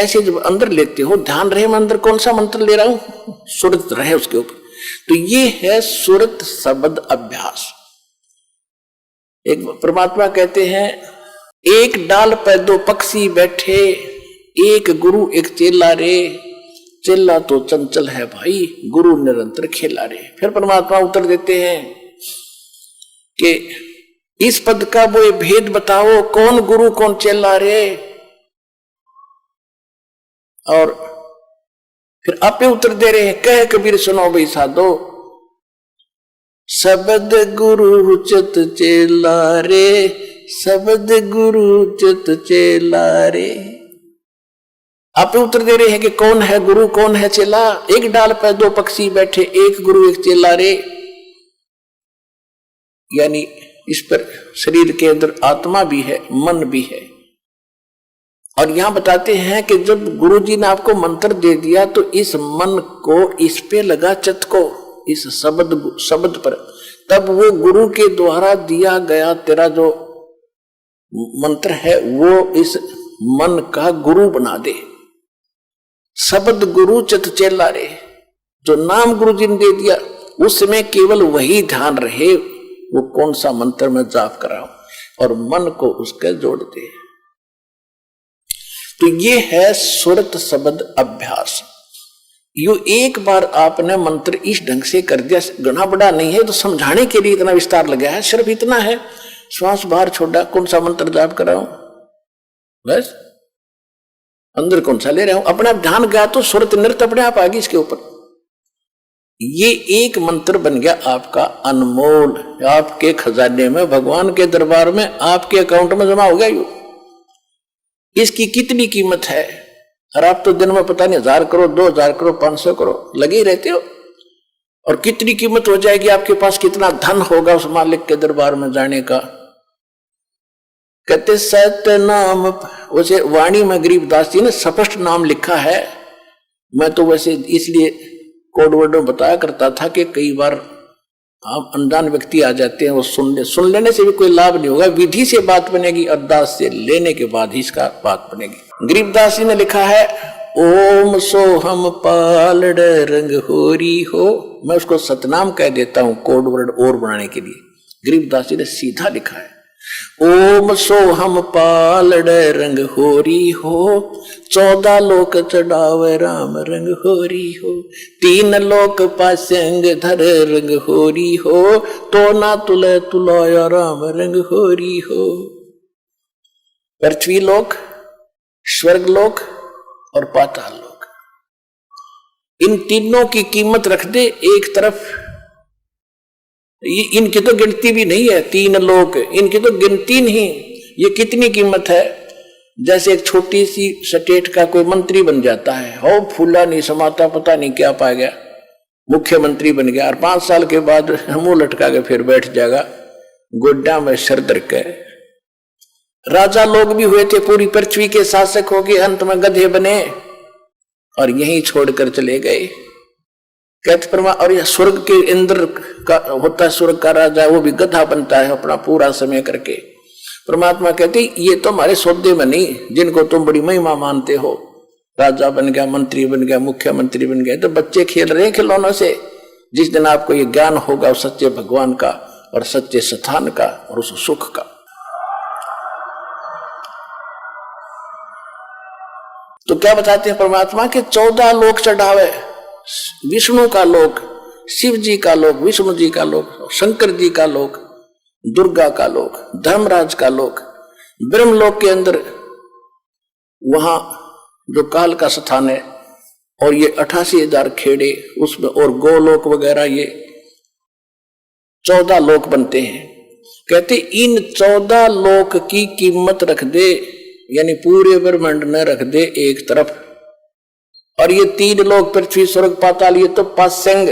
ऐसे जब अंदर लेते हो, ध्यान रहे मैं अंदर कौन सा मंत्र ले रहा हूं, सुरत रहे उसके ऊपर। तो ये है सुरत शब्द अभ्यास। एक परमात्मा कहते हैं, एक डाल पे दो पक्षी बैठे, एक गुरु एक चेला रे, चेला तो चंचल है भाई, गुरु निरंतर खेला रे। फिर परमात्मा उत्तर देते हैं कि इस पद का वो भेद बताओ, कौन गुरु कौन चेला रे। और फिर आपे उत्तर दे रहे हैं, कह कबीर सुनो भाई साधो, शब्द गुरु चित चेला रे, शब्द गुरु चित चेला रे। आप उत्तर दे रहे हैं कि कौन है गुरु कौन है चेला। एक डाल पर दो पक्षी बैठे, एक गुरु एक चेला रे, यानी इस पर शरीर के अंदर आत्मा भी है, मन भी है। और यहां बताते हैं कि जब गुरु जी ने आपको मंत्र दे दिया तो इस मन को इस पे लगा चित्त को, इस शब्द पर, तब वो गुरु के द्वारा दिया गया तेरा जो मंत्र है वो इस मन का गुरु बना दे। शब्द गुरु चित चेला रे, जो नाम गुरु जी ने दे दिया उसमें केवल वही ध्यान रहे, वो कौन सा मंत्र में जाप कर रहा हूं, और मन को उसके जोड़ दे। तो ये है सुरत शब्द अभ्यास। यो एक बार आपने मंत्र इस ढंग से कर दिया, घना बड़ा नहीं है, तो समझाने के लिए इतना विस्तार लगा है, सिर्फ इतना है, श्वास बाहर छोड़ा, कौन सा मंत्र जाप कर रहा हूं, बस अंदर कौन सा ले रहा हूं, अपने आप ध्यान गया तो सुरत नृत्य अपने आप आ गई इसके ऊपर। ये एक मंत्र बन गया आपका अनमोल, आपके खजाने में, भगवान के दरबार में, आपके अकाउंट में जमा हो गया। यू इसकी कितनी कीमत है, और आप तो दिन में पता नहीं 1000 करो, 2000 करो, 500 करो लगे ही रहते हो, और कितनी कीमत हो जाएगी, आपके पास कितना धन होगा उस मालिक के दरबार में जाने का। कहते सत्य नाम, वैसे वाणी में गरीबदास जी ने स्पष्ट नाम लिखा है, मैं तो वैसे इसलिए कोड वर्ड में बताया करता था कि कई बार आप अनजान व्यक्ति आ जाते हैं, वो सुन लेने से भी कोई लाभ नहीं होगा, विधि से बात बनेगी, अरदास से लेने के बाद ही इसका बात बनेगी। गरीबदास जी ने लिखा है, ओम सोहम पालड़ रंग होरी हो, मैं उसको सतनाम कह देता हूं कोड वर्ड और बनाने के लिए। गरीबदास जी ने सीधा लिखा है, ओम सोहम पालड़ रंग होरी हो, 14 लोक चढ़ावे राम रंग होरी हो, 3 लोक पासंग धर रंग होरी हो, तो ना तुले तुलाया राम रंग होरी हो। पृथ्वी लोक, स्वर्ग लोक और पाताल लोक, इन तीनों की कीमत रख दे एक तरफ, इनकी तो गिनती भी नहीं है, 3 लोक इनकी तो गिनती नहीं, ये कितनी कीमत है। जैसे एक छोटी सी स्टेट का कोई मंत्री बन जाता है, हो फूला नहीं समाता, पता नहीं क्या पा गया, मुख्यमंत्री बन गया, और 5 साल के बाद मुंह लटका के फिर बैठ जाएगा गोड्डा में सर दर के। राजा लोग भी हुए थे, पूरी पृथ्वी के शासक हो गए, अंत में गधे बने और यहीं छोड़कर चले गए। कहते परमा, और यह स्वर्ग के इंद्र का होता है, स्वर्ग का राजा, वो भी गधा बनता है अपना पूरा समय करके। परमात्मा कहते ये तो हमारे सौदे में नहीं, जिनको तुम बड़ी महिमा मानते हो, राजा बन गया, मंत्री बन गया, मुख्यमंत्री बन गया, तो बच्चे खेल रहे हैं खिलौनों से। जिस दिन आपको ये ज्ञान होगा उस सच्चे भगवान का और सच्चे स्थान का और उस सुख का, तो क्या बताते हैं परमात्मा के 14 लोक चढ़ावे, विष्णु का लोक, शिव जी का लोक, विष्णु जी का लोक, शंकर जी का लोक, दुर्गा का लोक, धर्मराज का लोक, ब्रह्मलोक के अंदर वहां जो काल का स्थान है, और ये 88,000 खेड़े उसमें, और गोलोक वगैरह, ये 14 लोक बनते हैं। कहते इन 14 लोक की कीमत रख दे, यानी पूरे ब्रह्मांड में रख दे एक तरफ, और ये 3 लोक पृथ्वी स्वर्ग पाताल, ये तो पासंग,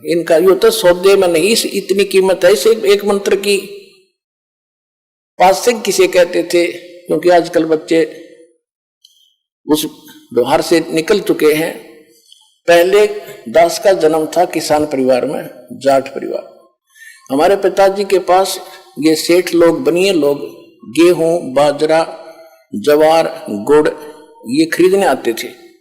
इनका ये तो सौदे में नहीं, इतनी कीमत है इस एक मंत्र की। पासंग किसे कहते थे, क्योंकि आजकल बच्चे उस व्यवहार से निकल चुके हैं। पहले दास का जन्म था किसान परिवार में, जाट परिवार। हमारे पिताजी के पास ये सेठ लोग, बनिए लोग, गेहूं, बाजरा, जवार, गुड़ ये खरीदने आते थे।